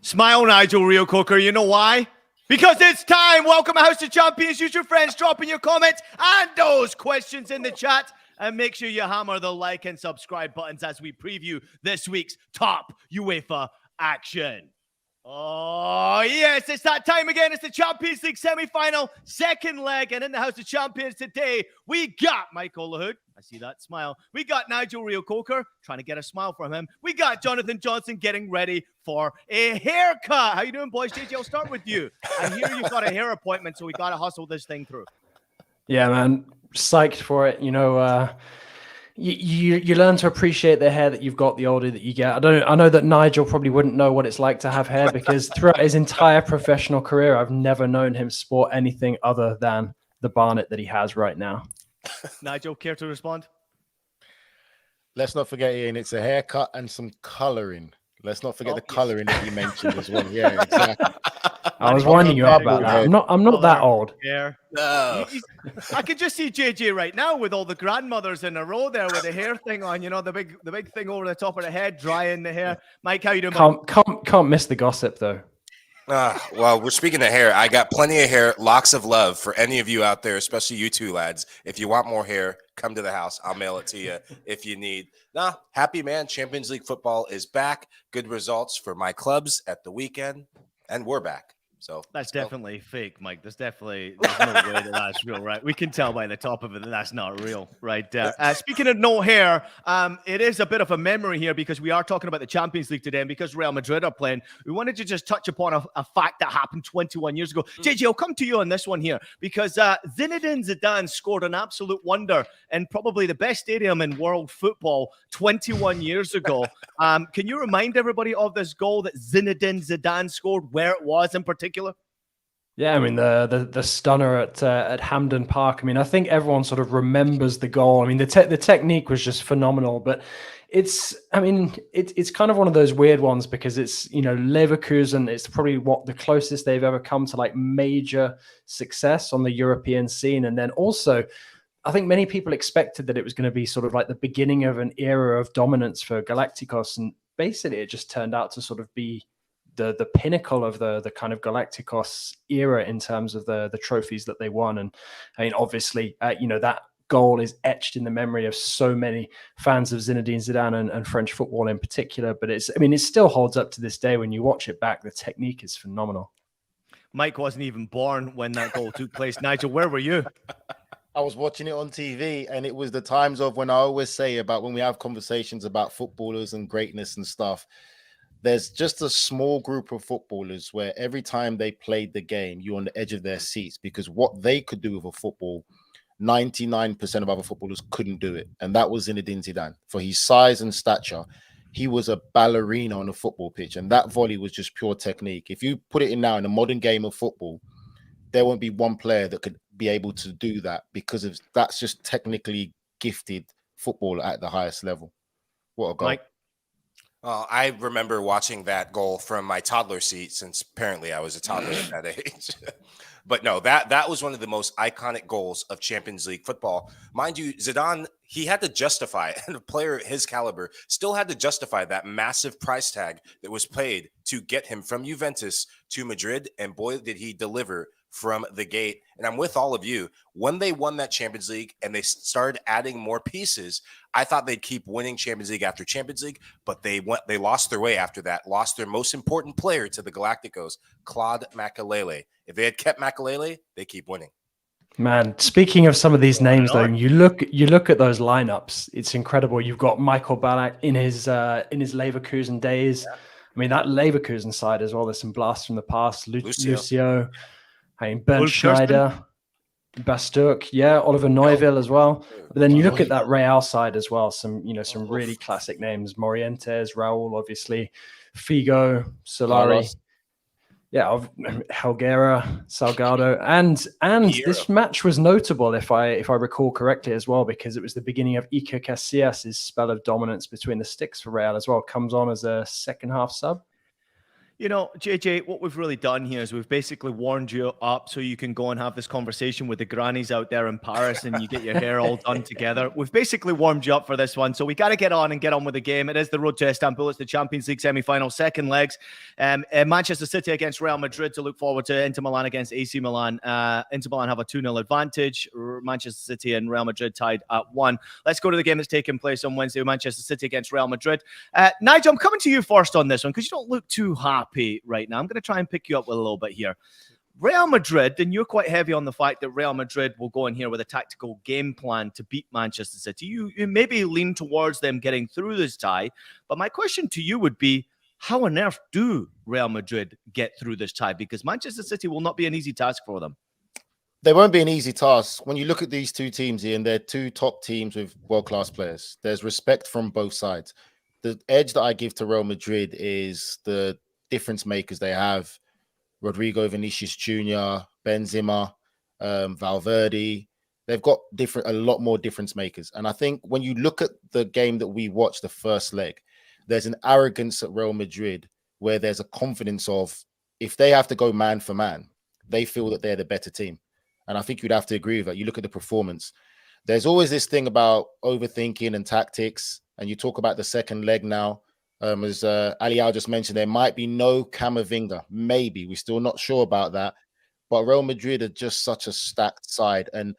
Smile, Nigel, real cooker. You know why? Because it's time. Welcome to House of Champions. Use your friends, dropping your comments and those questions in the chat. And make sure you hammer the like and subscribe buttons as we preview this week's top UEFA action. Oh, yes, it's that time again. It's the Champions League semi-final, second leg. And in the House of Champions today, we got Michael Lahoud. I see that smile. We got Nigel Real Coker, trying to get a smile from him. We got Jonathan Johnson getting ready for a haircut. How you doing, boys? JJ, I'll start with you. I hear you've got a hair appointment, so we got to hustle this thing through. Yeah, man. Psyched for it. You know, you learn to appreciate the hair that you've got the older that you get. I know that Nigel probably wouldn't know what it's like to have hair because throughout his entire professional career, I've never known him sport anything other than the Barnet that he has right now. Nigel, care to respond? Let's not forget, Ian, it's a haircut and some colouring. Let's not forget the colouring that you mentioned as well. Yeah, exactly. I was winding you up about that. I'm not that old. Yeah. No. I could just see JJ right now with all the grandmothers in a row there with the hair thing on, you know, the big thing over the top of the head, drying the hair. Mike, how you doing? Can't miss the gossip though. Well, we're speaking of hair. I got plenty of hair, locks of love for any of you out there, especially you two lads. If you want more hair, come to the house. I'll mail it to you if you need. Happy man. Champions League football is back. Good results for my clubs at the weekend, and we're back. So that's definitely fake, Mike. There's no way that that's real, right? We can tell by the top of it that that's not real, right? Speaking of no hair, it is a bit of a memory here because we are talking about the Champions League today, and because Real Madrid are playing, we wanted to just touch upon a fact that happened 21 years ago. JJ, I'll come to you on this one here because Zinedine Zidane scored an absolute wonder in probably the best stadium in world football 21 years ago. Can you remind everybody of this goal that Zinedine Zidane scored, where it was in particular? Yeah, I mean the stunner at Hampden Park. I mean, I think everyone sort of remembers the goal. I mean, the technique was just phenomenal. But it's kind of one of those weird ones because it's, you know, Leverkusen. It's probably the closest they've ever come to like major success on the European scene. And then also, I think many people expected that it was going to be sort of like the beginning of an era of dominance for Galacticos, and basically it just turned out to sort of be the pinnacle of the kind of Galacticos era in terms of the trophies that they won. And I mean, obviously, you know, that goal is etched in the memory of so many fans of Zinedine Zidane and French football in particular. But it still holds up to this day. When you watch it back, the technique is phenomenal. Mike wasn't even born when that goal took place. Nigel, where were you? I was watching it on TV, and it was the times of when I always say about when we have conversations about footballers and greatness and stuff, there's just a small group of footballers where every time they played the game, you're on the edge of their seats because what they could do with a football, 99% of other footballers couldn't do it. And that was Zinedine Zidane. For his size and stature, he was a ballerina on a football pitch. And that volley was just pure technique. If you put it in now in a modern game of football, there won't be one player that could be able to do that because that's just technically gifted football at the highest level. What a goal. Mike? I remember watching that goal from my toddler seat, since apparently I was a toddler at that age. But no, that was one of the most iconic goals of Champions League football. Mind you, Zidane, he had to justify it, and a player his caliber still had to justify that massive price tag that was paid to get him from Juventus to Madrid. And boy, did he deliver from the gate. And I'm with all of you. When they won that Champions League and they started adding more pieces, I thought they'd keep winning Champions League after Champions League, but they lost their way after that, lost their most important player to the Galacticos, Claude Makelele. If they had kept Makelele, they keep winning. Man, speaking of some of these names, though, you look at those lineups. It's incredible. You've got Michael Ballack in his Leverkusen days. Yeah. I mean, that Leverkusen side as well. There's some blasts from the past. Lucio. I mean, Bernd Schneider, Basturk, Oliver Neuville as well. But then you look at that Real side as well. Some really classic names: Morientes, Raul, obviously, Figo, Solari. Helguera, Salgado, and this match was notable if I recall correctly as well, because it was the beginning of Iker Casillas' spell of dominance between the sticks for Real as well. Comes on as a second half sub. You know, JJ, what we've really done here is we've basically warmed you up so you can go and have this conversation with the grannies out there in Paris and you get your hair all done together. We've basically warmed you up for this one. So we got to get on with the game. It is the road to Istanbul. It's the Champions League semi-final, second legs. Manchester City against Real Madrid to look forward to. Inter Milan against AC Milan. Inter Milan have a 2-0 advantage. Manchester City and Real Madrid tied at 1. Let's go to the game that's taking place on Wednesday. Manchester City against Real Madrid. Nigel, I'm coming to you first on this one because you don't look too happy right now. I'm going to try and pick you up with a little bit here. Real Madrid, and you're quite heavy on the fact that Real Madrid will go in here with a tactical game plan to beat Manchester City. You maybe lean towards them getting through this tie, but my question to you would be, how on earth do Real Madrid get through this tie? Because Manchester City will not be an easy task for them. They won't be an easy task. When you look at these two teams, Ian, they're two top teams with world-class players. There's respect from both sides. The edge that I give to Real Madrid is the difference makers they have. Rodrigo, Vinicius Jr., Benzema, Valverde. They've got a lot more difference makers. And I think when you look at the game that we watched, the first leg, there's an arrogance at Real Madrid where there's a confidence of, if they have to go man for man, they feel that they're the better team. And I think you'd have to agree with that. You look at the performance. There's always this thing about overthinking and tactics. And you talk about the second leg now. As Aliao just mentioned, there might be no Camavinga. Maybe. We're still not sure about that. But Real Madrid are just such a stacked side. And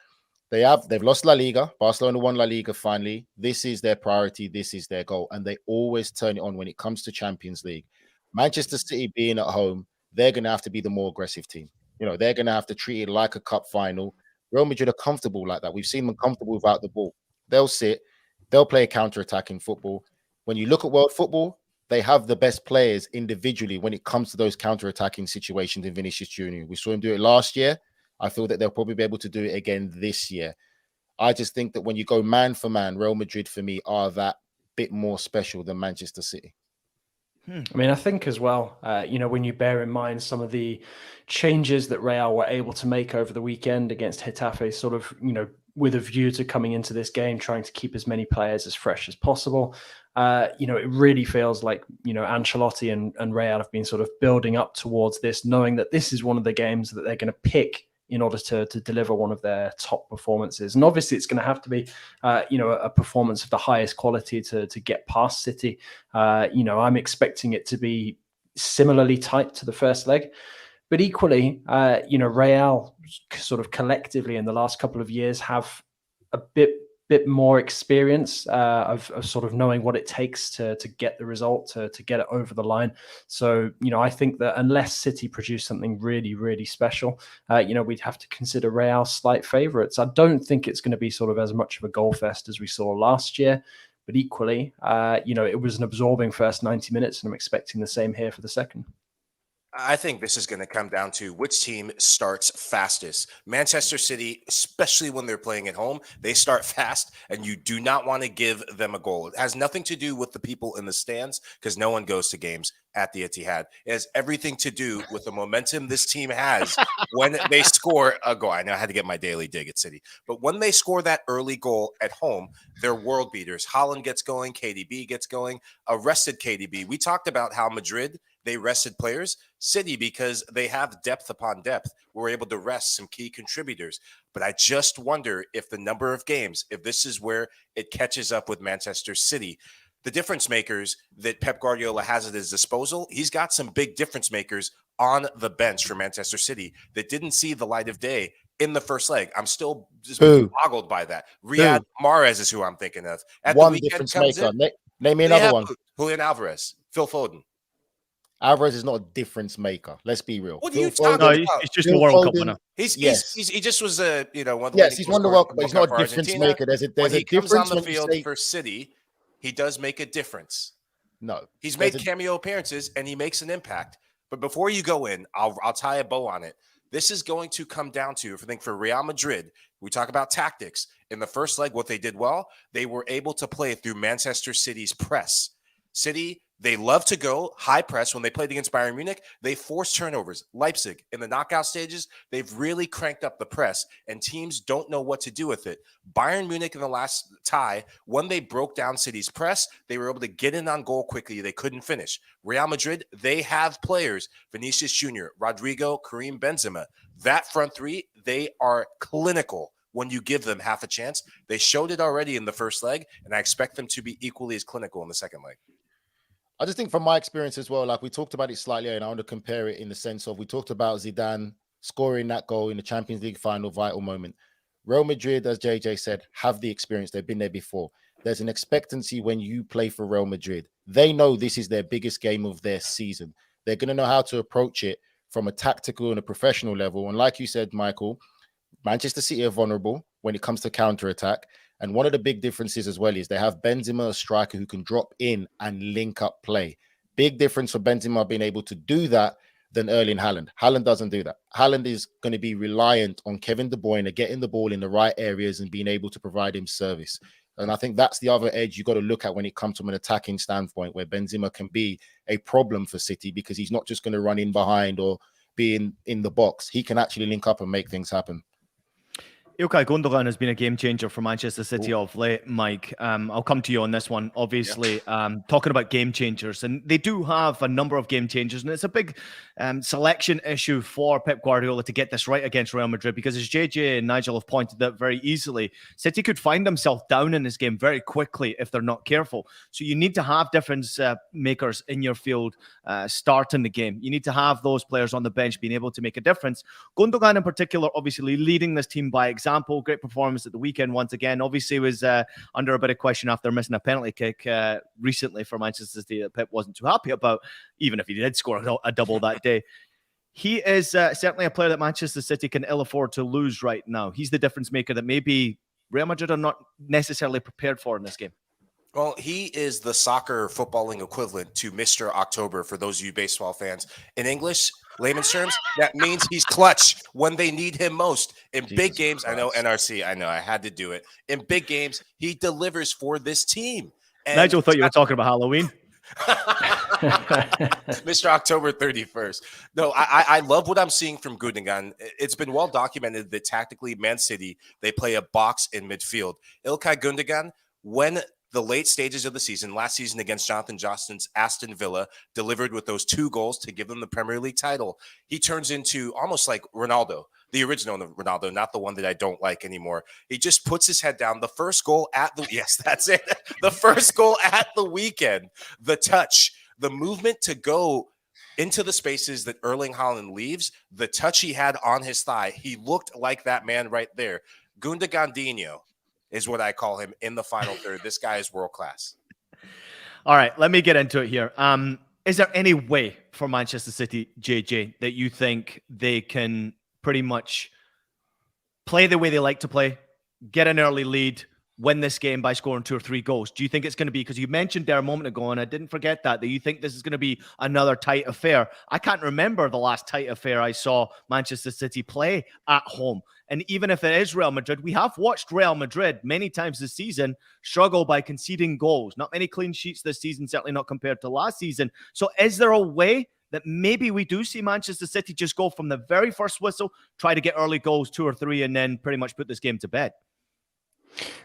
they've lost La Liga. Barcelona won La Liga finally. This is their priority. This is their goal. And they always turn it on when it comes to Champions League. Manchester City being at home, they're going to have to be the more aggressive team. You know, they're going to have to treat it like a cup final. Real Madrid are comfortable like that. We've seen them comfortable without the ball. They'll sit. They'll play counter-attacking football. When you look at world football, they have the best players individually when it comes to those counter-attacking situations in Vinicius Jr. We saw him do it last year. I feel that they'll probably be able to do it again this year. I just think that when you go man for man, Real Madrid for me are that bit more special than Manchester City. I mean, I think as well, when you bear in mind some of the changes that Real were able to make over the weekend against Getafe, sort of, with a view to coming into this game, trying to keep as many players as fresh as possible. It really feels like, Ancelotti and Real have been sort of building up towards this, knowing that this is one of the games that they're going to pick in order to deliver one of their top performances. And obviously it's going to have to be, a performance of the highest quality to get past City. I'm expecting it to be similarly tight to the first leg. But equally, Real sort of collectively in the last couple of years have a bit more experience of sort of knowing what it takes to get the result, to get it over the line. So, I think that unless City produce something really, really special, we'd have to consider Real slight favourites. I don't think it's going to be sort of as much of a goal fest as we saw last year. But equally, it was an absorbing first 90 minutes, and I'm expecting the same here for the second. I think this is going to come down to which team starts fastest. Manchester City, especially when they're playing at home, they start fast, and you do not want to give them a goal. It has nothing to do with the people in the stands because no one goes to games at the Etihad. It has everything to do with the momentum this team has when they score a goal. I know I had to get my daily dig at City, but when they score that early goal at home, they're world beaters. Haaland gets going, KDB gets going, arrested KDB. We talked about how Madrid, they rested players. City, because they have depth upon depth, were able to rest some key contributors. But I just wonder if the number of games, if this is where it catches up with Manchester City. The difference makers that Pep Guardiola has at his disposal, he's got some big difference makers on the bench for Manchester City that didn't see the light of day in the first leg. I'm still just boggled by that. Riyad Mahrez is who I'm thinking of. At One the weekend difference maker. Name me another one. Julian Alvarez, Phil Foden. Alvarez is not a difference maker. Let's be real. What are you Foden, talking No, about? he's just a World Cup winner. He just was one of the yes, he's won the World Cup, but he's not a for difference Argentina. maker. There's When a he comes difference on the when you field say for City, he does make a difference. no. He's made cameo appearances and he makes an impact. But before you go in, I'll tie a bow on it. This is going to come down to, if I think for Real Madrid, we talk about tactics. In the first leg, what they did well, they were able to play through Manchester City's press. City They love to go high press. When they played against Bayern Munich, they forced turnovers. Leipzig, in the knockout stages, they've really cranked up the press, and teams don't know what to do with it. Bayern Munich in the last tie, when they broke down City's press, they were able to get in on goal quickly. They couldn't finish. Real Madrid, they have players, Vinicius Jr., Rodrigo, Karim Benzema. That front three, they are clinical when you give them half a chance. They showed it already in the first leg, and I expect them to be equally as clinical in the second leg. I just think from my experience as well, like we talked about it slightly, and I want to compare it in the sense of we talked about Zidane scoring that goal in the Champions League final, vital moment. Real Madrid, as JJ said, have the experience. They've been there before. There's an expectancy when you play for Real Madrid. They know this is their biggest game of their season. They're going to know how to approach it from a tactical and a professional level. And like you said, Michael, Manchester City are vulnerable when it comes to counter-attack. And one of the big differences as well is they have Benzema, a striker who can drop in and link up play. Big difference for Benzema being able to do that than Erling Haaland. Haaland doesn't do that. Haaland is going to be reliant on Kevin De Bruyne getting the ball in the right areas and being able to provide him service. And I think that's the other edge you got to look at when it comes from an attacking standpoint, where Benzema can be a problem for City because he's not just going to run in behind or be in the box. He can actually link up and make things happen. Ilkay Gundogan has been a game changer for Manchester City of late, Mike. I'll come to you on this one, obviously. Talking about game changers, and they do have a number of game changers, and it's a big selection issue for Pep Guardiola to get this right against Real Madrid, because as JJ and Nigel have pointed out very easily, City could find themselves down in this game very quickly if they're not careful. So you need to have difference makers in your field starting the game. You need to have those players on the bench being able to make a difference. Gundogan in particular, obviously leading this team by example. Great performance at the weekend once again. Obviously was under a bit of question after missing a penalty kick recently for Manchester City that Pep wasn't too happy about, even if he did score a double that day. He is certainly a player that Manchester City can ill afford to lose right now. He's the difference maker that maybe Real Madrid are not necessarily prepared for in this game. Well, he is the soccer footballing equivalent to Mr. October for those of you baseball fans. In English, layman's terms, that means he's clutch when they need him most. In big games, Christ. I know NRC, I know I had to do it. In big games, he delivers for this team. And Nigel thought you were talking about Halloween. Mr. October 31st. No, I love what I'm seeing from Gundogan. It's been well documented that tactically, Man City, they play a box in midfield. Ilkay Gundogan, when the late stages of the season, last season against Jonathan Johnston's Aston Villa, delivered with those 2 goals to give them the Premier League title. He turns into almost like Ronaldo, the original Ronaldo, not the one that I don't like anymore. He just puts his head down. The first goal at the, yes, that's it. The first goal at the weekend, the touch, the movement to go into the spaces that Erling Haaland leaves, the touch he had on his thigh, he looked like that man right there. Gundogandinho is what I call him in the final third. This guy is world class. All right, let me get into it here. Is there any way for Manchester City, JJ, that you think they can pretty much play the way they like to play, get an early lead, win this game by scoring 2 or 3 goals? Do you think it's going to be, because you mentioned there a moment ago, and I didn't forget that you think this is going to be another tight affair? I can't remember the last tight affair I saw Manchester City play at home. And even if it is Real Madrid, we have watched Real Madrid many times this season struggle by conceding goals. Not many clean sheets this season, certainly not compared to last season. So is there a way that maybe we do see Manchester City just go from the very first whistle, try to get early goals, 2 or 3, and then pretty much put this game to bed?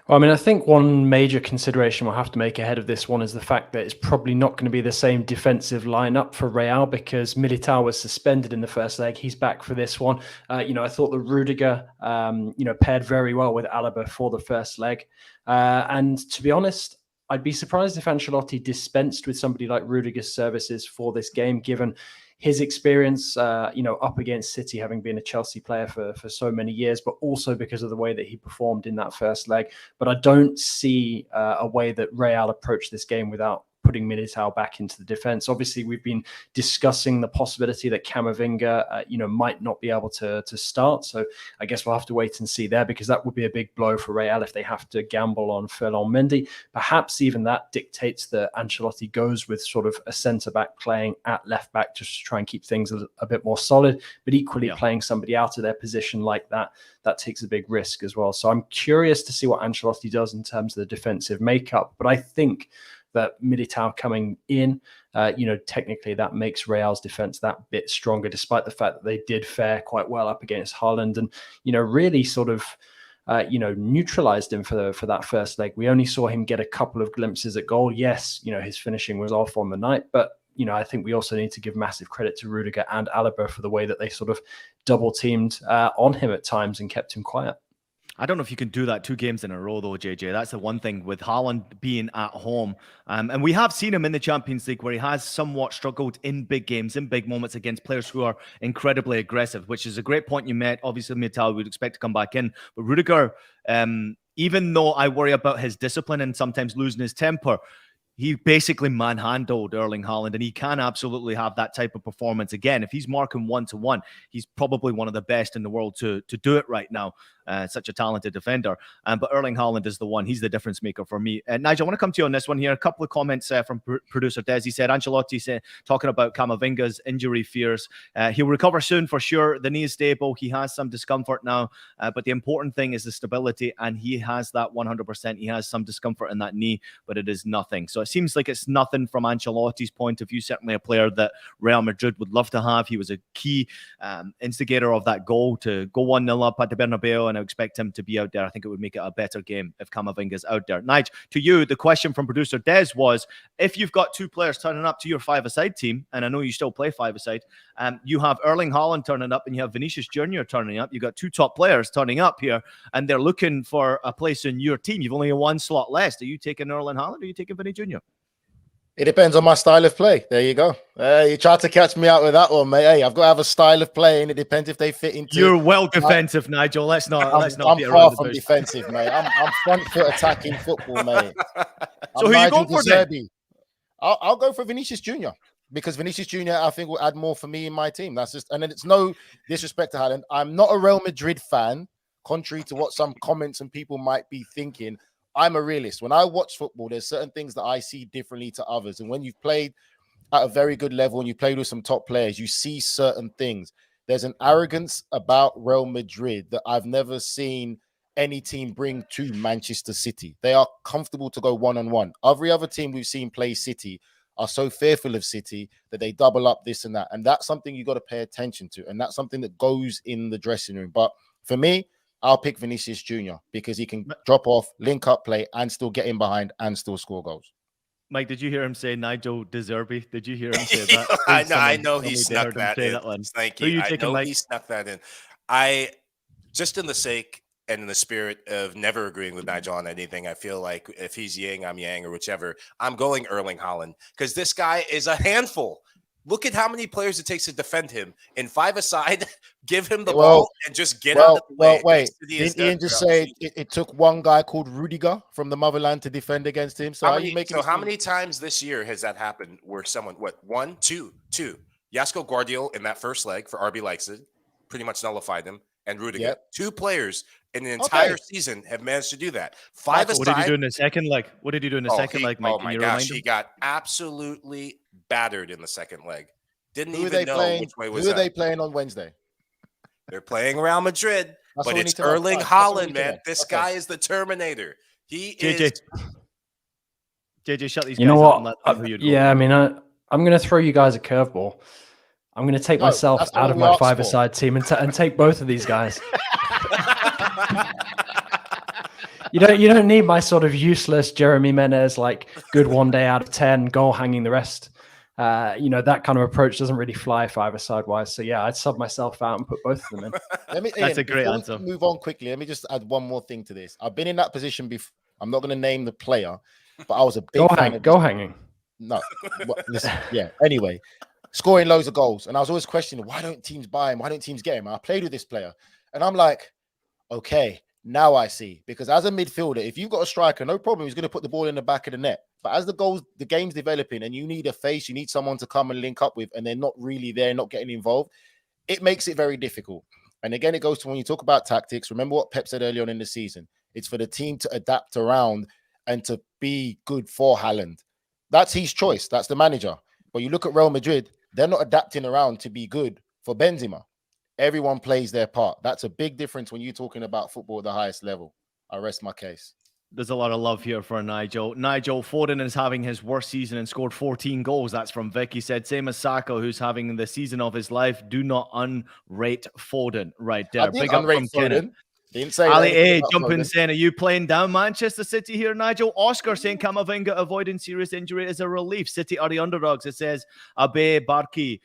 Well, I mean, I think one major consideration we'll have to make ahead of this one is the fact that it's probably not going to be the same defensive lineup for Real, because Militao was suspended in the first leg. He's back for this one. I thought that Rudiger, paired very well with Alaba for the first leg. And to be honest, I'd be surprised if Ancelotti dispensed with somebody like Rudiger's services for this game, given his experience, up against City, having been a Chelsea player for so many years, but also because of the way that he performed in that first leg. But I don't see a way that Real approach this game without putting Militao back into the defense. Obviously, we've been discussing the possibility that Camavinga, might not be able to start. So I guess we'll have to wait and see there, because that would be a big blow for Real if they have to gamble on Ferland Mendy. Perhaps even that dictates that Ancelotti goes with sort of a centre-back playing at left-back just to try and keep things a bit more solid. But equally, playing somebody out of their position like that takes a big risk as well. So I'm curious to see what Ancelotti does in terms of the defensive makeup. But I think that Militao coming in technically that makes Real's defense that bit stronger, despite the fact that they did fare quite well up against Haaland and, really sort of, neutralized him for that first leg. We only saw him get a couple of glimpses at goal. Yes, his finishing was off on the night, but I think we also need to give massive credit to Rudiger and Alaba for the way that they sort of double teamed on him at times and kept him quiet. I don't know if you can do that 2 games in a row, though, JJ. That's the one thing with Haaland being at home. And we have seen him in the Champions League where he has somewhat struggled in big games, in big moments against players who are incredibly aggressive, which is a great point you made. Obviously, Mittal would expect to come back in. But Rudiger, even though I worry about his discipline and sometimes losing his temper, he basically manhandled Erling Haaland, and he can absolutely have that type of performance again. If he's marking 1-to-1, he's probably one of the best in the world to do it right now. Such a talented defender. But Erling Haaland is the one. He's the difference maker for me. Nigel, I want to come to you on this one here. A couple of comments from producer Des. He said, Ancelotti talking about Camavinga's injury fears. He'll recover soon for sure. The knee is stable. He has some discomfort now. But the important thing is the stability, and he has that 100%. He has some discomfort in that knee, but it is nothing. So it seems like it's nothing from Ancelotti's point of view. Certainly a player that Real Madrid would love to have. He was a key instigator of that goal to go 1-0 up at the Bernabeu, and I expect him to be out there. I think it would make it a better game if Camavinga's out there. Nigel, to you, the question from producer Des was, if you've got 2 players turning up to your 5-a-side team, and I know you still play 5-a-side, you have Erling Haaland turning up and you have Vinicius Jr. turning up. You've got 2 top players turning up here, and they're looking for a place in your team. You've only 1 slot left. Are you taking Erling Haaland or are you taking Vinny Jr.? It depends on my style of play. There you go. You tried to catch me out with that one, mate. Hey, I've got to have a style of play, and it depends if they fit into. You're well defensive, Nigel. Let's not. I'm far from defensive, mate. I'm front foot attacking football, mate. So who you going for then? I'll go for Vinicius Jr. because Vinicius Jr. I think will add more for me in my team. That's just, and then it's no disrespect to Haaland. I'm not a Real Madrid fan, contrary to what some comments and people might be thinking. I'm a realist. When I watch football, there's certain things that I see differently to others. And when you've played at a very good level and you played with some top players, you see certain things. There's an arrogance about Real Madrid that I've never seen any team bring to Manchester City. They are comfortable to go one-on-one. Every other team we've seen play City are so fearful of City that they double up this and that. And that's something you got to pay attention to. And that's something that goes in the dressing room. But for me, I'll pick Vinicius Jr. because he can drop off, link up play, and still get in behind and still score goals. Mike, did you hear him say Nigel De Zerbi? Did you hear him say that? I know he snuck that in. Thank you. I know he snuck that in. Just in the sake and in the spirit of never agreeing with Nigel on anything, I feel like if he's yang, I'm yang, or whichever, I'm going Erling Haaland because this guy is a handful. Look at how many players it takes to defend him. In 5-a-side, give him the ball and just get out of the way. Wait. Didn't Ian just say it took one guy called Rudiger from the motherland to defend against him? So how many times this year has that happened where someone, two? Jasko Guardiola in that first leg for RB Leipzig pretty much nullified him, and Rudiger. Yep. 2 players in the entire season have managed to do that. 5-a-side. What did he do in the second leg? Mike? Oh my gosh, he got absolutely battered in the second leg. Didn't even know which way was up. Who are they playing on Wednesday? They're playing Real Madrid, but it's Erling Haaland, man. This guy is the Terminator. He is. JJ, shut these guys. You know what? I mean, I'm going to throw you guys a curveball. I'm going to take myself out of my 5-a-side team and take both of these guys. You don't need my sort of useless Jeremy Menez, like good 1 day out of 10, goal hanging the rest. That kind of approach doesn't really fly 5-a-side wise. So yeah, I'd sub myself out and put both of them in. That's a great answer. Move on quickly. Let me just add one more thing to this. I've been in that position before. I'm not going to name the player, but I was a big fan. Go hanging. No. Listen, yeah. Anyway, scoring loads of goals. And I was always questioning, why don't teams buy him? Why don't teams get him? And I played with this player. And I'm like, okay, now I see. Because as a midfielder, if you've got a striker, no problem, he's going to put the ball in the back of the net. But as the game's developing and you need a face, you need someone to come and link up with, and they're not really there, not getting involved, it makes it very difficult. And again, it goes to when you talk about tactics, remember what Pep said early on in the season. It's for the team to adapt around and to be good for Haaland. That's his choice. That's the manager. But you look at Real Madrid, they're not adapting around to be good for Benzema. Everyone plays their part. That's a big difference when you're talking about football at the highest level. I rest my case. There's a lot of love here for Nigel. Nigel, Foden is having his worst season and scored 14 goals. That's from Vic. He said, same as Saka, who's having the season of his life. Do not unrate Foden. Right there. Big up from Kenneth. Didn't say Ali A that. jumping saying, are you playing down Manchester City here, Nigel? Oscar saying Camavinga avoiding serious injury is a relief. City are the underdogs. It says Abe Barki.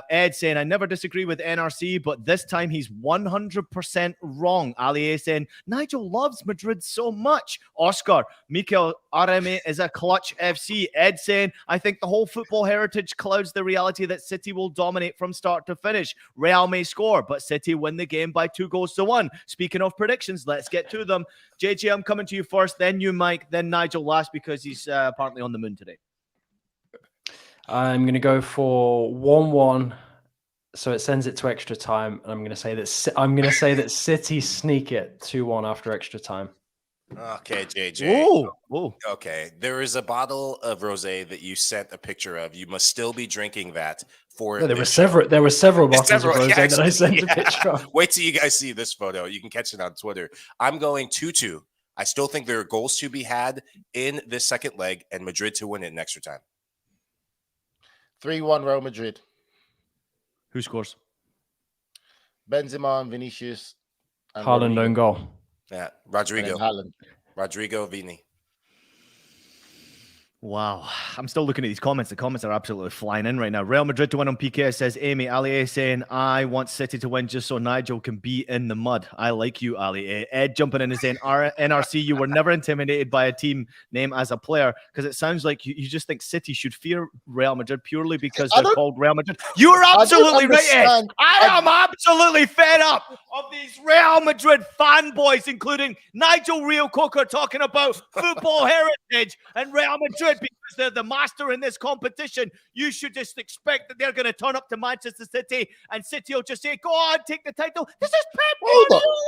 Ed saying, I never disagree with NRC, but this time he's 100% wrong. Ali A saying, Nigel loves Madrid so much. Oscar, Mikel Areme is a clutch FC. Ed saying, I think the whole football heritage clouds the reality that City will dominate from start to finish. Real may score, but City win the game by 2-1. Speaking of predictions, let's get to them. JJ, I'm coming to you first, then you, Mike, then Nigel last because he's apparently on the moon today. I'm going to go for 1-1, so it sends it to extra time. And I'm going to say that City sneak it 2-1 after extra time. Okay, JJ. Whoa. Okay, there is a bottle of rosé that you sent a picture of. You must still be drinking that for. Yeah, there were several bottles of rosé that I sent a picture of. Wait till you guys see this photo. You can catch it on Twitter. I'm going 2-2. I still think there are goals to be had in this second leg, and Madrid to win it in extra time. 3-1 Real Madrid. Who scores? Benzema and Vinicius. And Haaland own goal. Yeah, Rodrigo. Haaland. Rodrigo, Vini. Wow. I'm still looking at these comments. The comments are absolutely flying in right now. Real Madrid to win on PK, says Amy. Ali A saying, I want City to win just so Nigel can be in the mud. I like you, Ali A. Ed jumping in and saying, NRC, you were never intimidated by a team name as a player because it sounds like you just think City should fear Real Madrid purely because they're called Real Madrid. You are absolutely right, Ed. I am absolutely fed up of these Real Madrid fanboys, including Nigel Real Coker talking about football heritage and Real Madrid. Because they're the master in this competition, you should just expect that they're going to turn up to Manchester City and City will just say, go on, take the title. This is Pep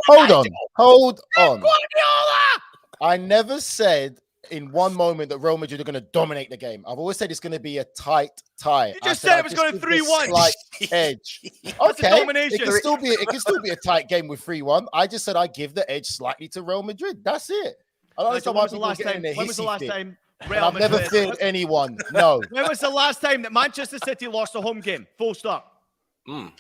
Guardiola. Hold on. Guardiola! I never said in one moment that Real Madrid are going to dominate the game. I've always said it's going to be a tight tie. You just said it was going 3-1. Slight edge. Okay, domination. It can still be a tight game with 3-1. I just said I give the edge slightly to Real Madrid. That's it. I don't understand why people get in there. When was the last time? I've never feared anyone. No. When was the last time that Manchester City lost a home game? Full stop. When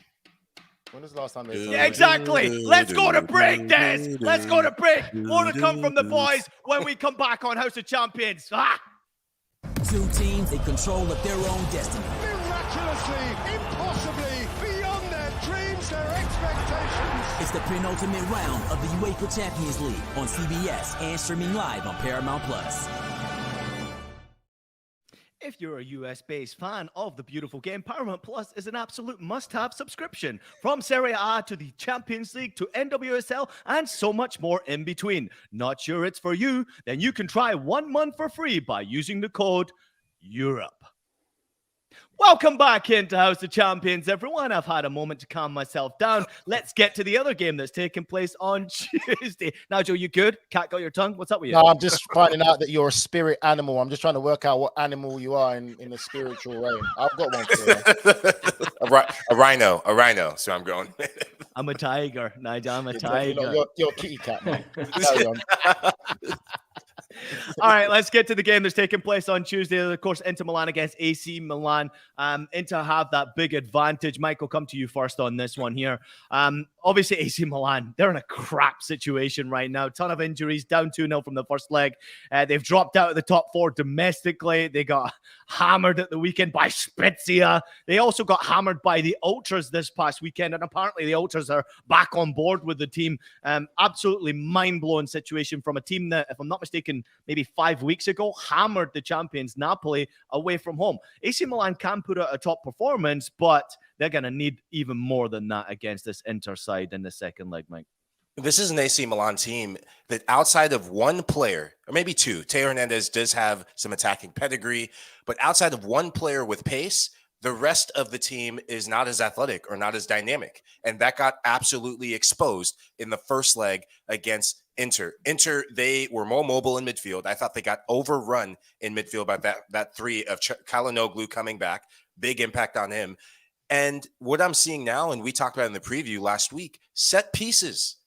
was the last time they Yeah, exactly. Let's go to break, Des. Let's go to break. More to come from the boys when we come back on House of Champions. Two teams in control of their own destiny. Miraculously, impossibly, beyond their dreams, their expectations. It's the penultimate round of the UEFA Champions League on CBS and streaming live on Paramount+. If you're a US-based fan of the beautiful game, Paramount Plus is an absolute must-have subscription. From Serie A to the Champions League to NWSL and so much more in between. Not sure it's for you? Then you can try 1 month for free by using the code EUROPE. Welcome back into House of Champions, everyone. I've had a moment to calm myself down. Let's get to the other game that's taking place on Tuesday. Now, Joe, you good? Cat got your tongue? What's up with you? No, I'm just finding out that you're a spirit animal. I'm just trying to work out what animal you are in the spiritual realm. I've got one for you. A rhino. So I'm going. I'm a tiger, Nigel. I'm a tiger. You're a kitty cat, man. Carry on. All right, let's get to the game that's taking place on Tuesday. Of course, Inter Milan against AC Milan. Inter have that big advantage. Mike, will come to you first on this one here. Obviously, AC Milan, they're in a crap situation right now. Ton of injuries, down 2-0 from the first leg. They've dropped out of the top 4 domestically. They got hammered at the weekend by Spezia. They also got hammered by the Ultras this past weekend, and apparently the Ultras are back on board with the team. Absolutely mind-blowing situation from a team that, if I'm not mistaken, maybe 5 weeks ago, hammered the champions Napoli away from home. AC Milan can put out a top performance, but they're going to need even more than that against this Inter side in the second leg, Mike. This is an AC Milan team that outside of one player, or maybe two, Teo Hernandez does have some attacking pedigree, but outside of one player with pace, the rest of the team is not as athletic or not as dynamic. And that got absolutely exposed in the first leg against Inter. They were more mobile in midfield. I thought they got overrun in midfield by that three of Çalhanoğlu coming back. Big impact on him. And what I'm seeing now, and we talked about in the preview last week, set pieces.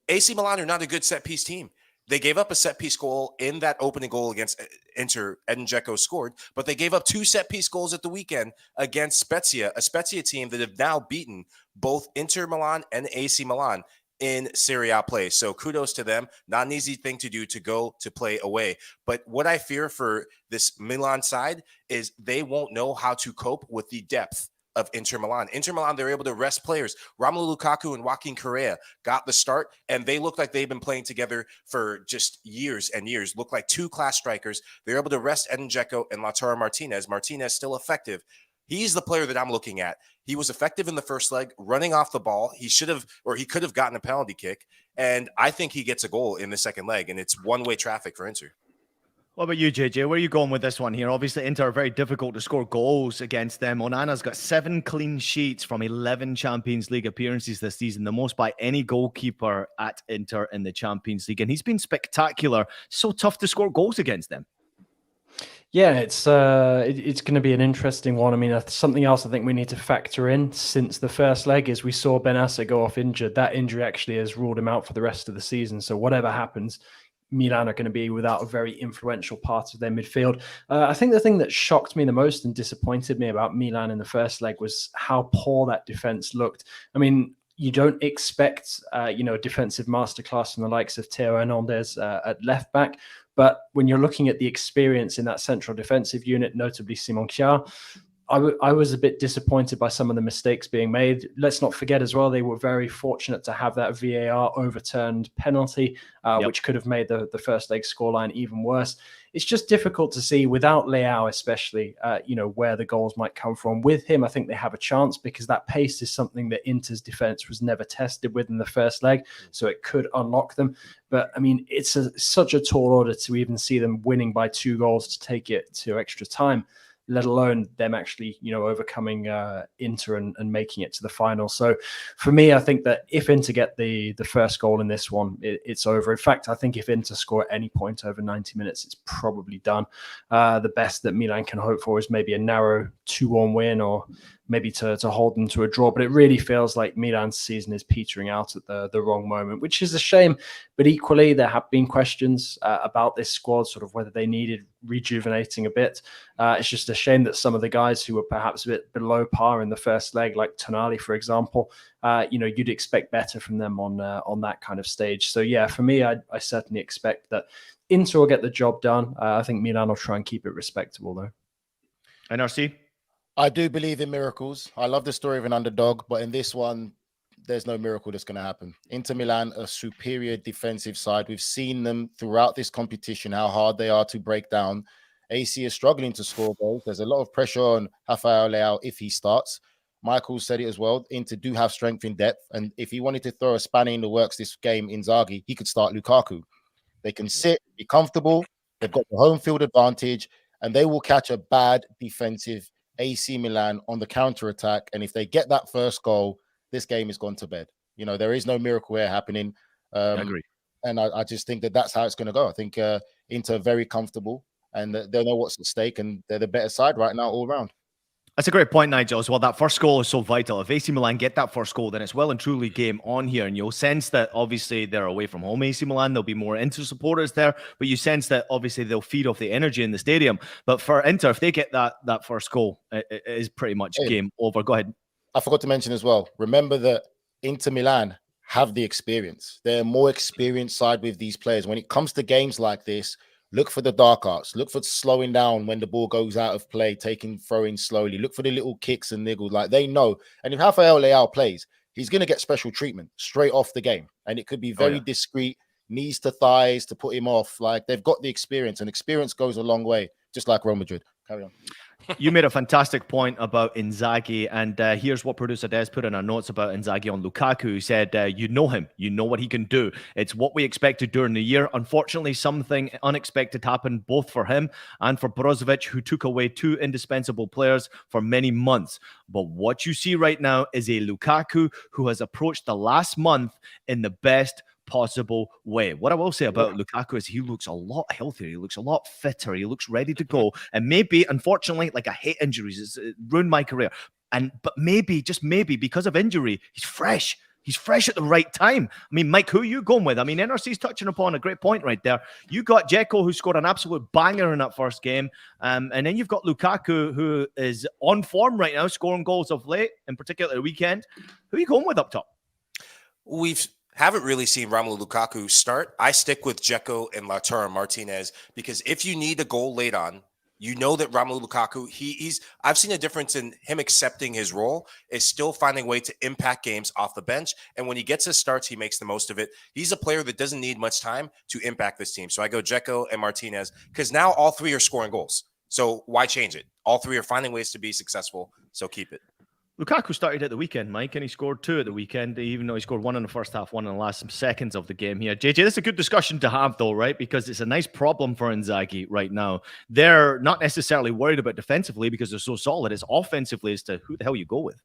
AC Milan are not a good set piece team. They gave up a set-piece goal in that opening goal against Inter. Edin Dzeko scored, but they gave up 2 set-piece goals at the weekend against Spezia, a Spezia team that have now beaten both Inter Milan and AC Milan in Serie A play. So kudos to them. Not an easy thing to do to go to play away. But what I fear for this Milan side is they won't know how to cope with the depth of Inter Milan. Inter Milan, they're able to rest players. Romelu Lukaku and Joaquin Correa got the start, and they look like they've been playing together for just years and years. Look like 2 class strikers. They're able to rest Edin Dzeko and Lautaro Martinez. Martinez still effective. He's the player that I'm looking at. He was effective in the first leg, running off the ball. He could have gotten a penalty kick, and I think he gets a goal in the second leg, and it's one-way traffic for Inter. What about you, JJ? Where are you going with this one here? Obviously, Inter are very difficult to score goals against them. Onana's got 7 clean sheets from 11 Champions League appearances this season, the most by any goalkeeper at Inter in the Champions League. And he's been spectacular. So tough to score goals against them. Yeah, it's going to be an interesting one. I mean, something else I think we need to factor in since the first leg is we saw Benassa go off injured. That injury actually has ruled him out for the rest of the season. So whatever happens, Milan are going to be without a very influential part of their midfield. I think the thing that shocked me the most and disappointed me about Milan in the first leg was how poor that defense looked. I mean, you don't expect, a defensive masterclass from the likes of Theo Hernandez at left back. But when you're looking at the experience in that central defensive unit, notably Simon Kjaer, I was a bit disappointed by some of the mistakes being made. Let's not forget as well, they were very fortunate to have that VAR overturned penalty, which could have made the first leg scoreline even worse. It's just difficult to see without Leao, especially, where the goals might come from. With him, I think they have a chance because that pace is something that Inter's defense was never tested with in the first leg, so it could unlock them. But, I mean, it's such a tall order to even see them winning by 2 goals to take it to extra time, let alone them actually, overcoming Inter and making it to the final. So for me, I think that if Inter get the first goal in this one, it's over. In fact, I think if Inter score at any point over 90 minutes, it's probably done. The best that Milan can hope for is maybe a narrow 2-1 win or maybe to hold them to a draw. But it really feels like Milan's season is petering out at the wrong moment, which is a shame. But equally, there have been questions about this squad, sort of whether they needed rejuvenating a bit. It's just a shame that some of the guys who were perhaps a bit below par in the first leg, like Tonali, for example, you'd expect better from them on that kind of stage. So yeah, for me, I certainly expect that Inter will get the job done. I think Milan will try and keep it respectable, though. NRC? I do believe in miracles. I love the story of an underdog, but in this one, there's no miracle that's going to happen. Inter Milan, a superior defensive side. We've seen them throughout this competition, how hard they are to break down. AC is struggling to score goals. There's a lot of pressure on Rafael Leao if he starts. Michael said it as well. Inter do have strength in depth. And if he wanted to throw a spanner in the works this game, Inzaghi, he could start Lukaku. They can sit, be comfortable. They've got the home field advantage, and they will catch a bad defensive AC Milan on the counter-attack. And if they get that first goal, this game is gone to bed. There is no miracle here happening. I agree. And I just think that that's how it's going to go. I think Inter are very comfortable and they know what's at stake, and they're the better side right now all around. That's a great point, Nigel, as well. That first goal is so vital. If AC Milan get that first goal, then it's well and truly game on here. And you'll sense that obviously they're away from home, AC Milan. There'll be more Inter supporters there. But you sense that obviously they'll feed off the energy in the stadium. But for Inter, if they get that first goal, it is pretty much game over. Go ahead. I forgot to mention as well, remember that Inter Milan have the experience. They're a more experienced side with these players. When it comes to games like this, look for the dark arts. Look for slowing down when the ball goes out of play, throwing slowly. Look for the little kicks and niggles. Like, they know. And if Rafael Leao plays, he's going to get special treatment straight off the game. And it could be very discreet, knees to thighs to put him off. Like, they've got the experience, and experience goes a long way, just like Real Madrid. Carry on. You made a fantastic point about Inzaghi, and here's what producer Des put in our notes about Inzaghi on Lukaku. He said, you know him, you know what he can do. It's what we expected during the year. Unfortunately, something unexpected happened both for him and for Brozovic, who took away 2 indispensable players for many months. But what you see right now is a Lukaku who has approached the last month in the best possible way. What I will say about Lukaku is he looks a lot healthier. He looks a lot fitter. He looks ready to go. And maybe, unfortunately, like, I hate injuries. It's ruined my career. But maybe, just maybe, because of injury, he's fresh. He's fresh at the right time. I mean, Mike, who are you going with? I mean, NRC's touching upon a great point right there. You got Dzeko, who scored an absolute banger in that first game. And then you've got Lukaku, who is on form right now, scoring goals of late, in particular the weekend. Who are you going with up top? Haven't really seen Romelu Lukaku start. I stick with Dzeko and Lautaro Martinez because if you need a goal late on, you know that Romelu Lukaku, I've seen a difference in him accepting his role, is still finding a way to impact games off the bench. And when he gets his starts, he makes the most of it. He's a player that doesn't need much time to impact this team. So I go Dzeko and Martinez because now all three are scoring goals. So why change it? All three are finding ways to be successful. So keep it. Lukaku started at the weekend, Mike, and he scored 2 at the weekend, even though he scored 1 in the first half, 1 in the last seconds of the game here. JJ, this is a good discussion to have, though, right? Because it's a nice problem for Inzaghi right now. They're not necessarily worried about defensively because they're so solid. It's offensively as to who the hell you go with.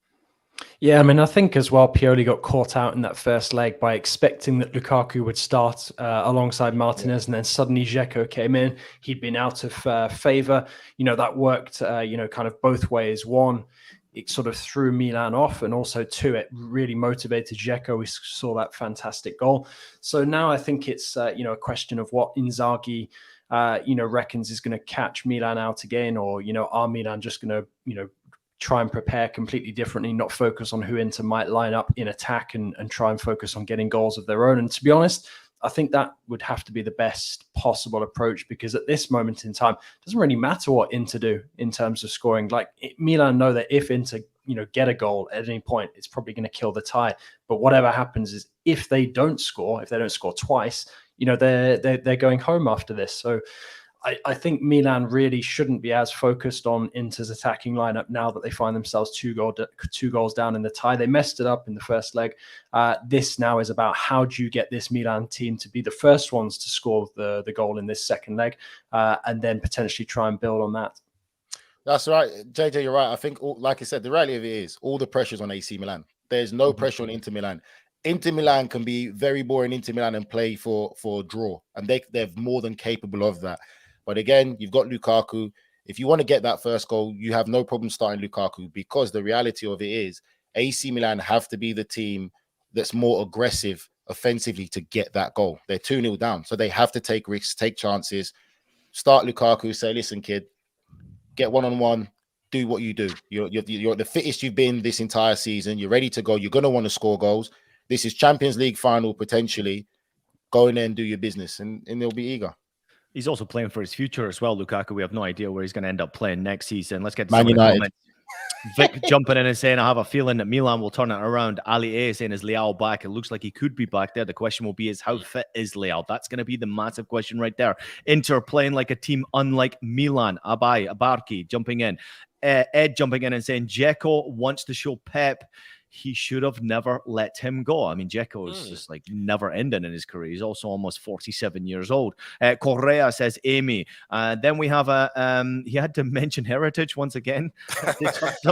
Yeah, I mean, I think as well, Pioli got caught out in that first leg by expecting that Lukaku would start alongside Martinez, and then suddenly Dzeko came in. He'd been out of favour. That worked, kind of both ways. One, it sort of threw Milan off, and also 2, it really motivated Dzeko. We saw that fantastic goal. So now I think it's a question of what Inzaghi reckons is going to catch Milan out again, or are Milan just going to try and prepare completely differently, not focus on who Inter might line up in attack and try and focus on getting goals of their own. And to be honest, I think that would have to be the best possible approach, because at this moment in time, it doesn't really matter what Inter do in terms of scoring. Milan know that if Inter, get a goal at any point, it's probably going to kill the tie. But whatever happens is if they don't score twice, they're going home after this. So I think Milan really shouldn't be as focused on Inter's attacking lineup now that they find themselves two goals down in the tie. They messed it up in the first leg. This now is about how do you get this Milan team to be the first ones to score the goal in this second leg, and then potentially try and build on that. That's right, JJ, you're right. I think, like I said, the reality of it is all the pressure's on AC Milan. There's no pressure on Inter Milan. Inter Milan can be very boring Inter Milan and play for a draw, and they're more than capable of that. But again, you've got Lukaku. If you want to get that first goal, you have no problem starting Lukaku, because the reality of it is AC Milan have to be the team that's more aggressive offensively to get that goal. They're 2-0 down, so they have to take risks, take chances. Start Lukaku, say, listen, kid, get one-on-one, do what you do. You're the fittest you've been this entire season. You're ready to go. You're going to want to score goals. This is Champions League final, potentially. Go in there and do your business, and they'll be eager. He's also playing for his future as well, Lukaku. We have no idea where he's going to end up playing next season. Let's get to Man some of the United. comments. Vic jumping in and saying, I have a feeling that Milan will turn it around. Ali A saying, is Leao back? It looks like he could be back there. The question will be, is how fit is Leao? That's going to be the massive question right there. Inter playing like a team unlike Milan. Abarki jumping in. Ed jumping in and saying, Dzeko wants to show Pep he should have never let him go. I mean, Dzeko is just like never ending in his career. He's also almost 47 years old. Correa says Amy. Then we have he had to mention heritage once again.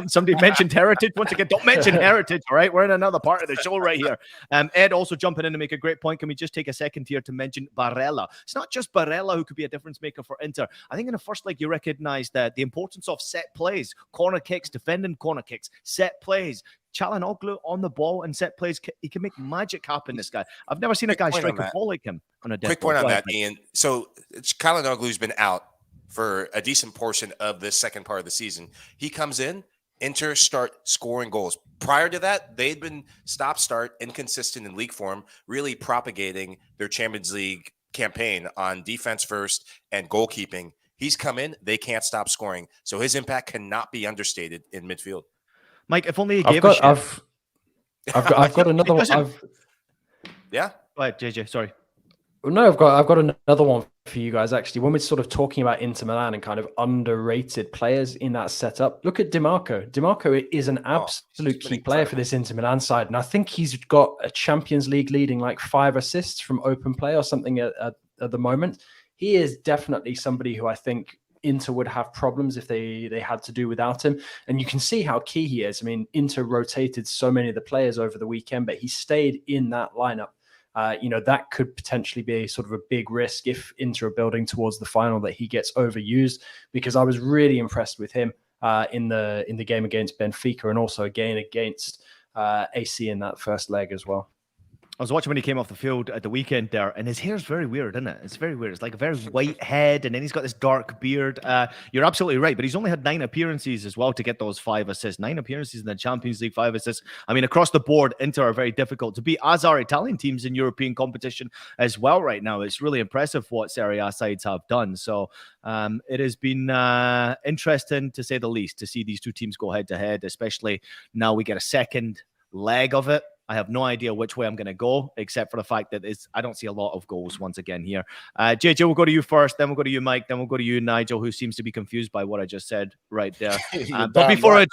Somebody mentioned heritage once again. Don't mention heritage, all right? We're in another part of the show right here. Ed also jumping in to make a great point. Can we just take a second here to mention Barella? It's not just Barella who could be a difference maker for Inter. I think in the first leg, you recognized that the importance of set plays, corner kicks, defending corner kicks, set plays. Çalhanoğlu on the ball and set plays. He can make magic happen, this guy. I've never seen a guy strike a ball like him on a quick point on that, Ian. So Çalhanoğlu's been out for a decent portion of this second part of the season. He comes in, Inter start scoring goals. Prior to that, they'd been stop-start, inconsistent in league form, really propagating their Champions League campaign on defense first and goalkeeping. He's come in, they can't stop scoring. So his impact cannot be understated in midfield. Mike, if only he gave a shit. I've got another one. Yeah. Go ahead, JJ. Sorry. No, I've got another one for you guys, actually. When we're sort of talking about Inter Milan and kind of underrated players in that setup, look at DiMarco. DiMarco is an absolute key player for this Inter Milan side. And I think he's got a Champions League leading like 5 assists from open play or something at the moment. He is definitely somebody who I think Inter would have problems if they had to do without him. And you can see how key he is. I mean, Inter rotated so many of the players over the weekend, but he stayed in that lineup. That could potentially be sort of a big risk if Inter are building towards the final that he gets overused, because I was really impressed with him in the game against Benfica and also again against AC in that first leg as well. I was watching when he came off the field at the weekend there, and his hair's very weird, isn't it? It's very weird. It's like a very white head, and then he's got this dark beard. You're absolutely right, but he's only had 9 appearances as well to get those 5 assists. 9 appearances in the Champions League, 5 assists. I mean, across the board, Inter are very difficult to beat, as are Italian teams in European competition as well right now. It's really impressive what Serie A sides have done. So it has been interesting, to say the least, to see these two teams go head-to-head, especially now we get a second leg of it. I have no idea which way I'm going to go, except for the fact that I don't see a lot of goals once again here. JJ, we'll go to you first, then we'll go to you, Mike, then we'll go to you, Nigel, who seems to be confused by what I just said right there. But before I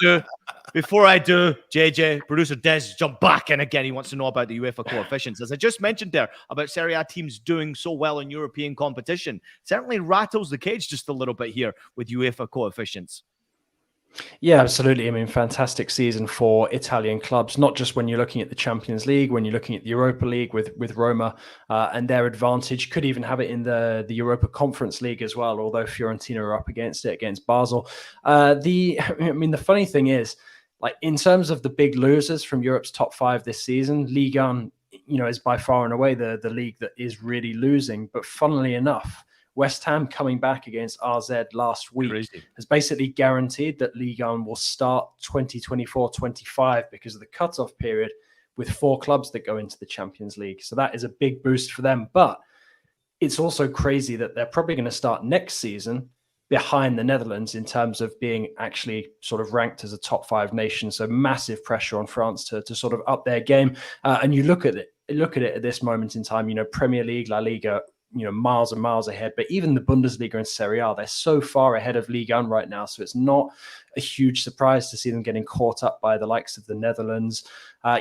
do, JJ, producer Des, jump back in again. He wants to know about the UEFA coefficients. As I just mentioned there about Serie A teams doing so well in European competition, certainly rattles the cage just a little bit here with UEFA coefficients. Yeah, absolutely. I mean, fantastic season for Italian clubs, not just when you're looking at the Champions League, when you're looking at the Europa League with Roma and their advantage. Could even have it in the Europa Conference League as well, although Fiorentina are up against it, against Basel. The funny thing is, like, in terms of the big losers from Europe's top 5 this season, Ligue 1, is by far and away the league that is really losing. But funnily enough, West Ham coming back against RZ last week has basically guaranteed that Ligue 1 will start 2024-25 because of the cutoff period with 4 clubs that go into the Champions League. So that is a big boost for them. But it's also crazy that they're probably going to start next season behind the Netherlands in terms of being actually sort of ranked as a top 5 nation. So massive pressure on France to sort of up their game. And you look at it at this moment in time, Premier League, La Liga, miles and miles ahead. But even the Bundesliga and Serie A, they're so far ahead of Ligue 1 right now. So it's not a huge surprise to see them getting caught up by the likes of the Netherlands.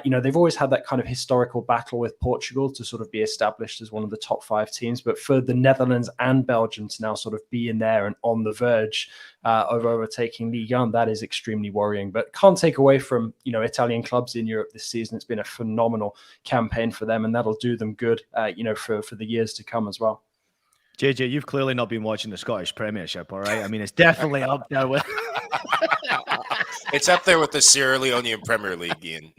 They've always had that kind of historical battle with Portugal to sort of be established as one of the top 5 teams. But for the Netherlands and Belgium to now sort of be in there and on the verge of overtaking Ligue 1, that is extremely worrying. But can't take away from, Italian clubs in Europe this season. It's been a phenomenal campaign for them, and that'll do them good, for the years to come as well. JJ, you've clearly not been watching the Scottish Premiership, all right? I mean, it's definitely up there with... It's up there with the Sierra Leonean Premier League, Ian.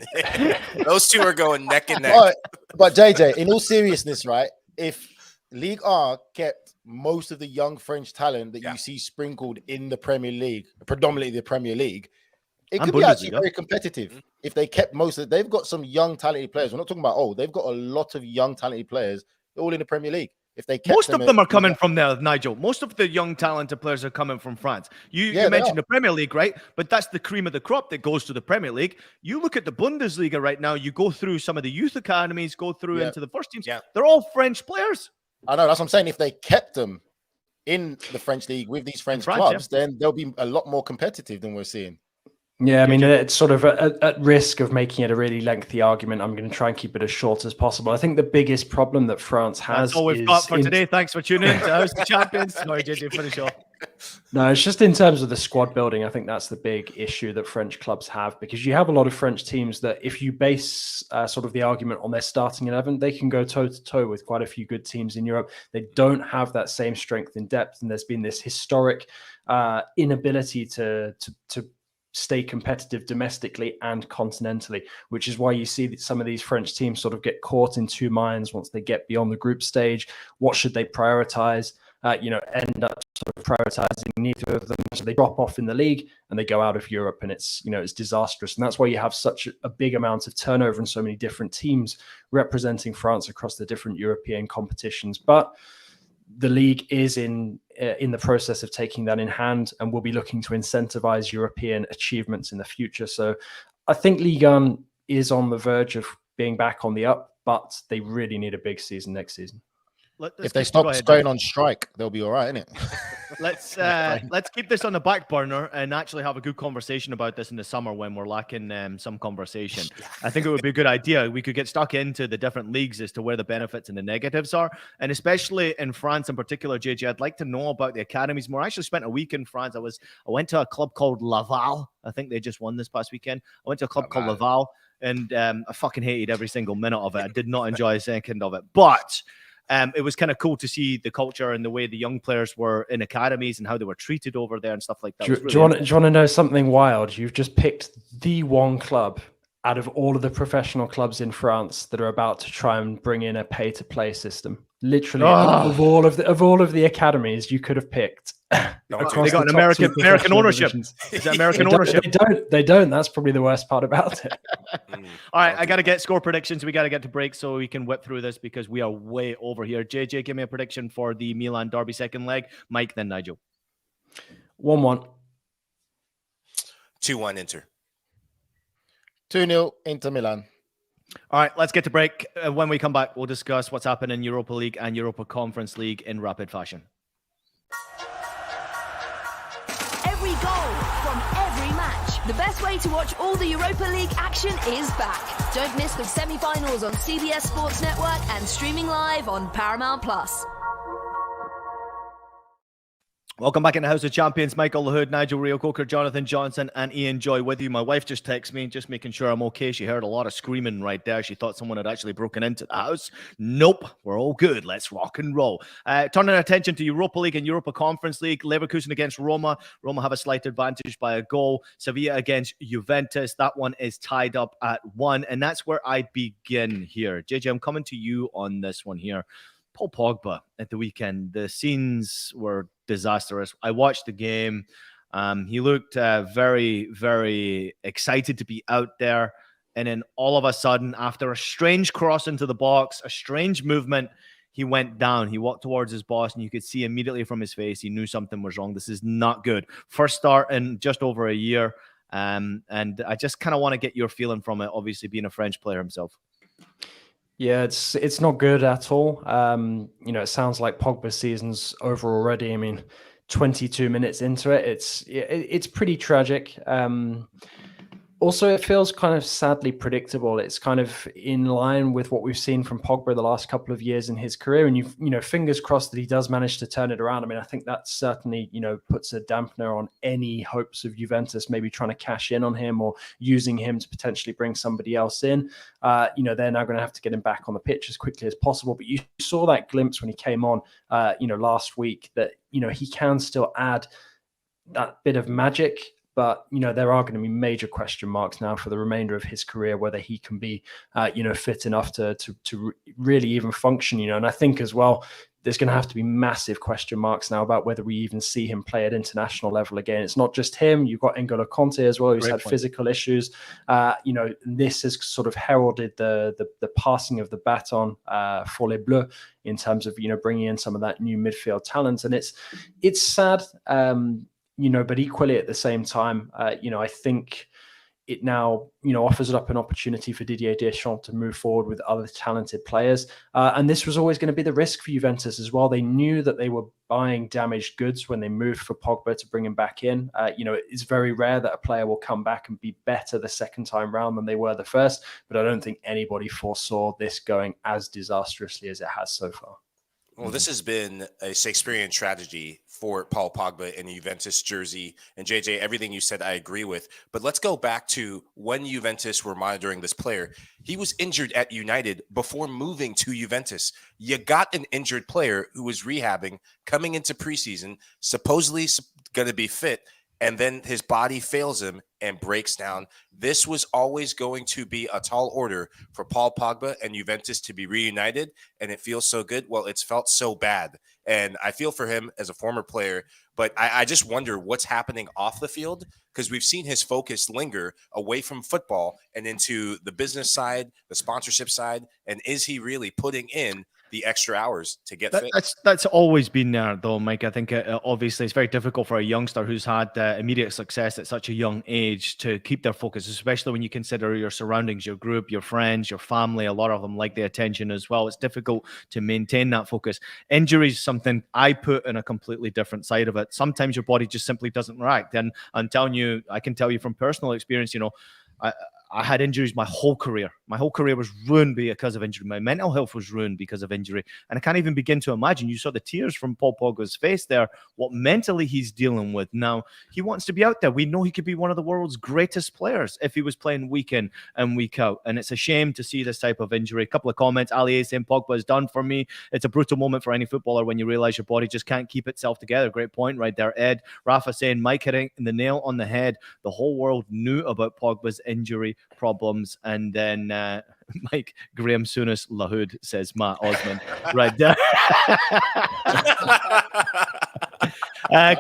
Those two are going neck and neck. But JJ, in all seriousness, right, if Ligue 1 kept most of the young French talent that you see sprinkled in the Premier League, predominantly the Premier League, it could be actually very competitive. If they kept most of it, they've got some young talented players. We're not talking about old. They've got a lot of young talented players all in the Premier League. If they kept most of them are coming from there, Nigel. Most of the young talented players are coming from France. You mentioned the Premier League, right? But that's the cream of the crop that goes to the Premier League. You look at the Bundesliga right now, you go through some of the youth academies, go through into the first teams. Yeah. They're all French players. I know, that's what I'm saying. If they kept them in the French league with these French clubs, then they'll be a lot more competitive than we're seeing. Yeah, I mean, it's sort of at risk of making it a really lengthy argument. I'm going to try and keep it as short as possible. I think the biggest problem that France has That's all we've got for today. Thanks for tuning in to House of Champions. Sorry, JJ, finish off. No, it's just in terms of the squad building. I think that's the big issue that French clubs have, because you have a lot of French teams that if you base sort of the argument on their starting 11, they can go toe-to-toe with quite a few good teams in Europe. They don't have that same strength in depth, and there's been this historic inability to stay competitive domestically and continentally, which is why you see that some of these French teams sort of get caught in 2 minds once they get beyond the group stage. What should they prioritize? End up sort of prioritizing neither of them. So they drop off in the league and they go out of Europe, and it's disastrous. And that's why you have such a big amount of turnover and so many different teams representing France across the different European competitions. But the league is in the process of taking that in hand, and will be looking to incentivize European achievements in the future. So I think Ligue 1 is on the verge of being back on the up, but they really need a big season next season. If they stop going on strike, they'll be all right, innit? Let's keep this on the back burner and actually have a good conversation about this in the summer when we're lacking some conversation. I think it would be a good idea. We could get stuck into the different leagues as to where the benefits and the negatives are. And especially in France in particular, JJ, I'd like to know about the academies more. I actually spent a week in France. I went to a club called Laval. I think they just won this past weekend. I went to a club called Laval, and I fucking hated every single minute of it. I did not enjoy a second of it. But it was kind of cool to see the culture and the way the young players were in academies and how they were treated over there and stuff like that. Do you want to know something wild? You've just picked the one club out of all of the professional clubs in France that are about to try and bring in a pay-to-play system. Literally, of all of the academies you could have picked. They got an American ownership. Is it American ownership? They don't. That's probably the worst part about it. All right, I got to get score predictions. We got to get to break so we can whip through this because we are way over here. JJ, give me a prediction for the Milan derby second leg. Mike, then Nigel. 1-1. 2-1 Inter. 2-0 Inter Milan. All right, let's get to break. When we come back, we'll discuss what's happened in Europa League and Europa Conference League in rapid fashion. Every goal from every match. The best way to watch all the Europa League action is back. Don't miss the semi-finals on CBS Sports Network and streaming live on Paramount+. Welcome back in the House of Champions. Michael Lahoud, Nigel Rio Coker, Jonathan Johnson, and Ian Joy with you. My wife just texted me, just making sure I'm okay. She heard a lot of screaming right there. She thought someone had actually broken into the house. Nope, we're all good. Let's rock and roll. Turning our attention to Europa League and Europa Conference League. Leverkusen against Roma. Roma have a slight advantage by a goal. Sevilla against Juventus. That one is tied up at 1. And that's where I begin here. JJ, I'm coming to you on this one here. Paul Pogba at the weekend. The scenes were disastrous. I watched the game. He looked very, very excited to be out there. And then all of a sudden, after a strange cross into the box, a strange movement, he went down. He walked towards his boss, and you could see immediately from his face, he knew something was wrong. This is not good. First start in just over a year. And I just kind of want to get your feeling from it, obviously being a French player himself. Yeah, it's not good at all. It sounds like Pogba's season's over already. I mean, 22 minutes into it, it's pretty tragic. Also, it feels kind of sadly predictable. It's kind of in line with what we've seen from Pogba the last couple of years in his career. And fingers crossed that he does manage to turn it around. I mean, I think that certainly, puts a dampener on any hopes of Juventus maybe trying to cash in on him or using him to potentially bring somebody else in. They're now going to have to get him back on the pitch as quickly as possible. But you saw that glimpse when he came on, last week that, he can still add that bit of magic. But, there are going to be major question marks now for the remainder of his career, whether he can be, fit enough to really even function, And I think as well, there's going to have to be massive question marks now about whether we even see him play at international level again. It's not just him. You've got N'Golo Conte as well, who's had physical issues. This has sort of heralded the passing of the baton for Les Bleus in terms of, bringing in some of that new midfield talent. And it's sad. But equally at the same time, I think it now, offers up an opportunity for Didier Deschamps to move forward with other talented players. And this was always going to be the risk for Juventus as well. They knew that they were buying damaged goods when they moved for Pogba to bring him back in. It's very rare that a player will come back and be better the second time round than they were the first. But I don't think anybody foresaw this going as disastrously as it has so far. Well, this has been a Shakespearean tragedy for Paul Pogba in a Juventus jersey. And JJ, everything you said, I agree with. But let's go back to when Juventus were monitoring this player. He was injured at United before moving to Juventus. You got an injured player who was rehabbing, coming into preseason, supposedly going to be fit, and then his body fails him and breaks down. This was always going to be a tall order for Paul Pogba and Juventus to be reunited, and it feels so good. Well, it's felt so bad, and I feel for him as a former player, but I just wonder what's happening off the field, because we've seen his focus linger away from football and into the business side, the sponsorship side, and is he really putting in the extra hours to get fit? That's always been there, though, Mike. I think obviously it's very difficult for a youngster who's had immediate success at such a young age to keep their focus, especially when you consider your surroundings, your group, your friends, your family. A lot of them like the attention as well. It's difficult to maintain that focus. Injury is something I put in a completely different side of it. Sometimes your body just simply doesn't react. And I'm telling you, I can tell you from personal experience, I had injuries my whole career. My whole career was ruined because of injury. My mental health was ruined because of injury. And I can't even begin to imagine. You saw the tears from Paul Pogba's face there, what mentally he's dealing with. Now, he wants to be out there. We know he could be one of the world's greatest players if he was playing week in and week out. And it's a shame to see this type of injury. A couple of comments. Ali saying Pogba is done for me. It's a brutal moment for any footballer when you realize your body just can't keep itself together. Great point right there, Ed. Rafa saying Mike hitting the nail on the head. The whole world knew about Pogba's injury. recovery problems. And then Mike Graham Souness Lahoud, says Matt Osmond. Right there.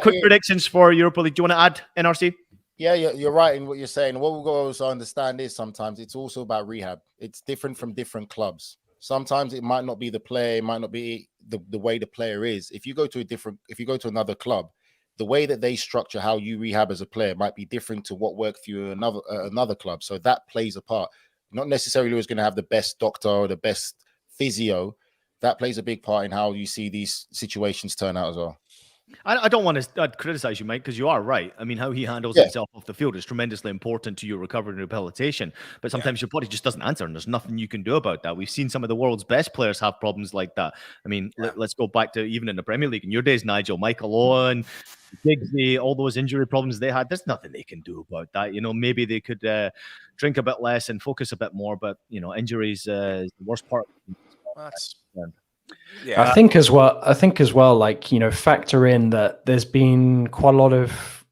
Quick predictions for Europa League. Do you want to add, NRC? Yeah, you're right in what you're saying. What we've got to also understand is sometimes it's also about rehab. It's different from different clubs. Sometimes it might not be the player, it might not be the way the player is. If you go to another club, the way that they structure how you rehab as a player might be different to what worked for you in another club. So that plays a part. Not necessarily always going to have the best doctor or the best physio. That plays a big part in how you see these situations turn out as well. I don't want to criticize you, Mike, because you are right. I mean, how he handles himself off the field is tremendously important to your recovery and rehabilitation. But sometimes your body just doesn't answer, and there's nothing you can do about that. We've seen some of the world's best players have problems like that. I mean, let's go back to even in the Premier League in your days, Nigel, Michael Owen, Giggsy, all those injury problems they had. There's nothing they can do about that. You know, maybe they could drink a bit less and focus a bit more. But you know, injuries is the worst part. Yeah, I think as well, like, you know, factor in that there's been quite a lot of,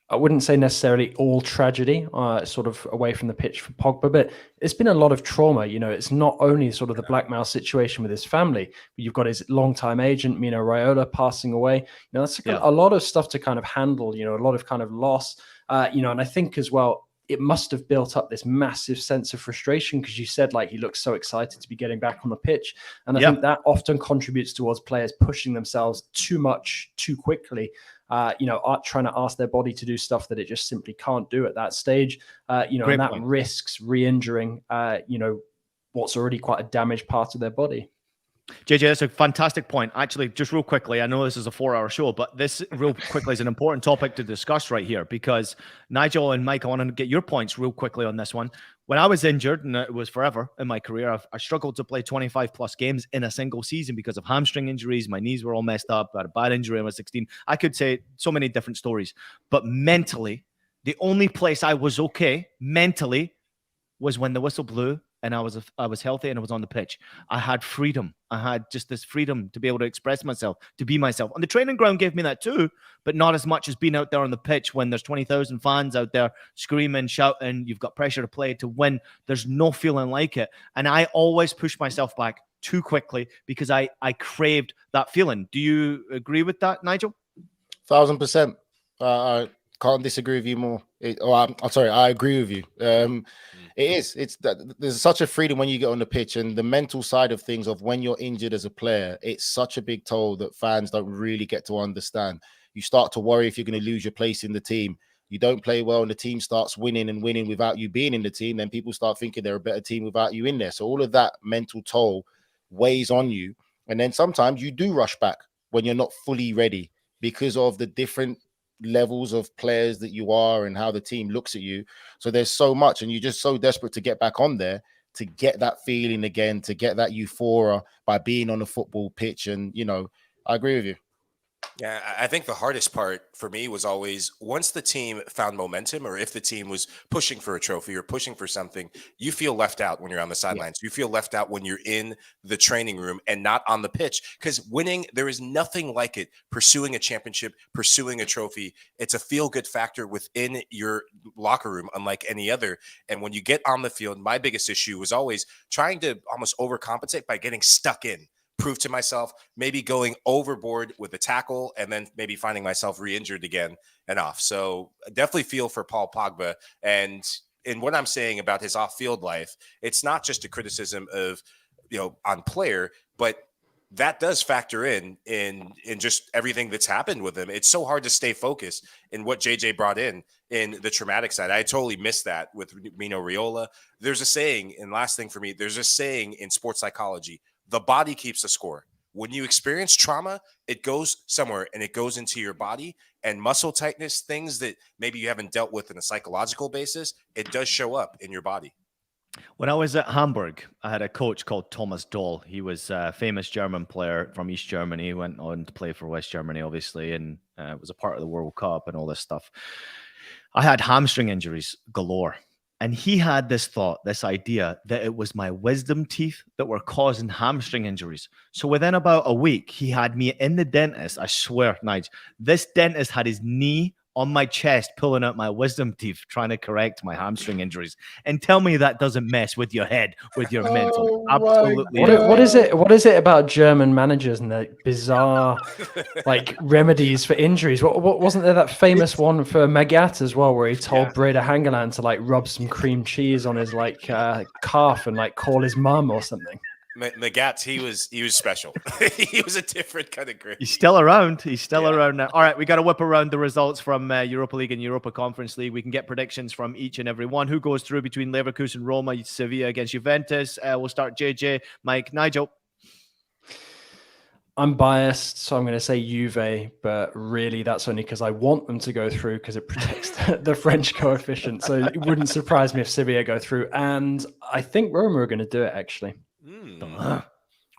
I wouldn't say necessarily all tragedy, sort of away from the pitch for Pogba, but it's been a lot of trauma. You know, it's not only sort of the blackmail situation with his family, but you've got his longtime agent, Mino Raiola, passing away. You know, that's a lot of stuff to kind of handle, you know, a lot of kind of loss, you know, and I think as well, it must have built up this massive sense of frustration because you said, like, he looks so excited to be getting back on the pitch. And I think that often contributes towards players pushing themselves too much, too quickly, you know, trying to ask their body to do stuff that it just simply can't do at that stage, you know, and that risks re-injuring, you know, what's already quite a damaged part of their body. JJ, that's a fantastic point. Actually, just real quickly, I know this is a 4-hour show, but this real quickly is an important topic to discuss right here because Nigel and Mike, I want to get your points real quickly on this one. When I was injured, and it was forever in my career, I struggled to play 25 plus games in a single season because of hamstring injuries. My knees were all messed up. I had a bad injury when I was 16. I could say so many different stories, but mentally, the only place I was okay mentally was when the whistle blew and I was healthy and I was on the pitch. I had freedom. I had just this freedom to be able to express myself, to be myself. And the training ground gave me that too, but not as much as being out there on the pitch when there's 20,000 fans out there screaming, shouting, you've got pressure to play, to win. There's no feeling like it. And I always push myself back too quickly because I craved that feeling. Do you agree with that, Nigel? 1,000%. I can't disagree with you more. I'm sorry, I agree with you. It's that there's such a freedom when you get on the pitch, and the mental side of things of when you're injured as a player, it's such a big toll that fans don't really get to understand. You start to worry if you're going to lose your place in the team. You don't play well and the team starts winning and winning without you being in the team, then people start thinking they're a better team without you in there. So all of that mental toll weighs on you. And then sometimes you do rush back when you're not fully ready because of the different levels of players that you are and how the team looks at you. So there's so much, and you're just so desperate to get back on there, to get that feeling again, to get that euphoria by being on the football pitch. And, you know, I agree with you. Yeah, I think the hardest part for me was always once the team found momentum, or if the team was pushing for a trophy or pushing for something, you feel left out when you're on the sidelines. You feel left out when you're in the training room and not on the pitch, because winning, there is nothing like it. Pursuing a championship, pursuing a trophy, it's a feel-good factor within your locker room, unlike any other. And when you get on the field, my biggest issue was always trying to almost overcompensate by getting stuck in. Prove to myself, maybe going overboard with a tackle, and then maybe finding myself re-injured again and off. So I definitely feel for Paul Pogba. And in what I'm saying about his off-field life, it's not just a criticism of, you know, on player, but that does factor in just everything that's happened with him. It's so hard to stay focused in what JJ brought in the traumatic side. I totally missed that with Mino Raiola. There's a saying, and last thing for me, there's a saying in sports psychology, the body keeps the score. When you experience trauma, it goes somewhere and it goes into your body, and muscle tightness, things that maybe you haven't dealt with on a psychological basis, it does show up in your body. When I was at Hamburg, I had a coach called Thomas Doll. He was a famous German player from East Germany. He went on to play for West Germany, obviously, and was a part of the World Cup and all this stuff. I had hamstring injuries galore. And he had this thought, this idea that it was my wisdom teeth that were causing hamstring injuries. So within about a week, he had me in the dentist. I swear, Nigel, this dentist had his knee on my chest, pulling out my wisdom teeth, trying to correct my hamstring injuries. And tell me that doesn't mess with your head, with your mental. Absolutely. What is it? What is it about German managers and their bizarre like remedies for injuries? What wasn't there that famous one for Magath as well, where he told Breda Hangeland to like rub some cream cheese on his like calf and like call his mum or something? Magath, he was special. He was a different kind of great. He's still around. He's still around now. All right, we got to whip around the results from Europa League and Europa Conference League. We can get predictions from each and every one. Who goes through between Leverkusen, Roma, Sevilla against Juventus? We'll start JJ, Mike, Nigel. I'm biased, so I'm going to say Juve, but really that's only because I want them to go through because it protects the French coefficient. So it wouldn't surprise me if Sevilla go through. And I think Roma are going to do it, actually.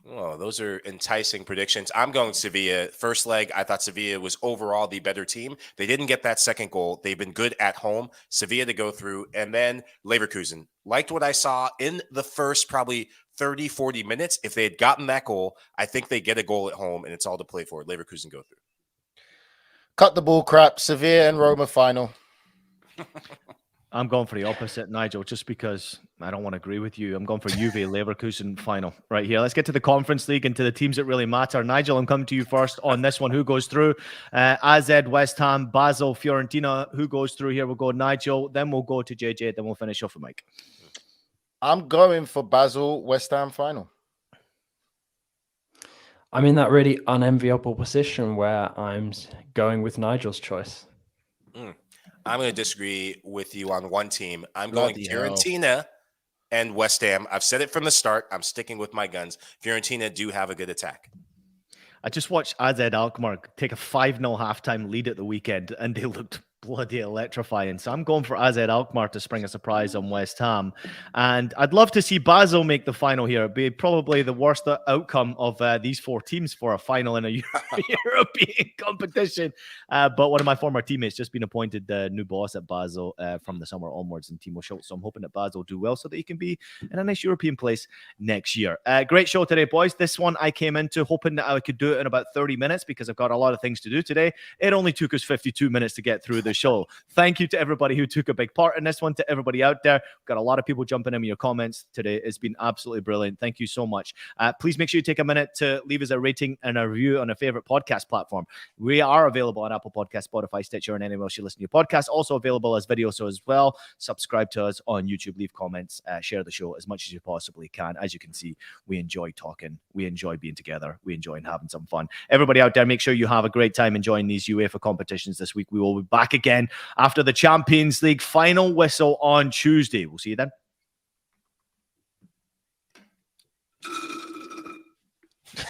Well, those are enticing predictions. I'm going Sevilla. First leg, I thought Sevilla was overall the better team. They didn't get that second goal. They've been good at home. Sevilla to go through. And then Leverkusen. Liked what I saw in the first probably 30, 40 minutes. If they had gotten that goal, I think they get a goal at home, and it's all to play for. Leverkusen go through. Cut the ball crap. Sevilla and Roma final. I'm going for the opposite, Nigel, just because I don't want to agree with you. I'm going for Juve Leverkusen final right here. Let's get to the Conference League and to the teams that really matter. Nigel, I'm coming to you first on this one. Who goes through? AZ, West Ham, Basel, Fiorentina. Who goes through here? We'll go Nigel, then we'll go to JJ, then we'll finish off with Mike. I'm going for Basel, West Ham final. I'm in that really unenviable position where I'm going with Nigel's choice. I'm going to disagree with you on one team. I'm going Fiorentina and West Ham. I've said it from the start. I'm sticking with my guns. Fiorentina do have a good attack. I just watched AZ Alkmaar take a 5-0 halftime lead at the weekend, and they looked bloody electrifying. So I'm going for AZ Alkmaar to spring a surprise on West Ham. And I'd love to see Basel make the final here. It'd be probably the worst outcome of these four teams for a final in a European competition. But one of my former teammates just been appointed the new boss at Basel from the summer onwards in Timo Schultz. So I'm hoping that Basel do well so that he can be in a nice European place next year. Great show today, boys. This one I came into hoping that I could do it in about 30 minutes because I've got a lot of things to do today. It only took us 52 minutes to get through the show. Thank you to everybody who took a big part in this one, to everybody out there. We've got a lot of people jumping in with your comments today. It's been absolutely brilliant. Thank you so much. Please make sure you take a minute to leave us a rating and a review on a favorite podcast platform. We are available on Apple Podcasts, Spotify, Stitcher, and anywhere else you listen to your podcast. Also available as video so as well. Subscribe to us on YouTube, leave comments, share the show as much as you possibly can. As you can see, we enjoy talking. We enjoy being together. We enjoy having some fun. Everybody out there, make sure you have a great time enjoying these UEFA competitions this week. We will be back again after the Champions League final whistle on Tuesday. We'll see you then.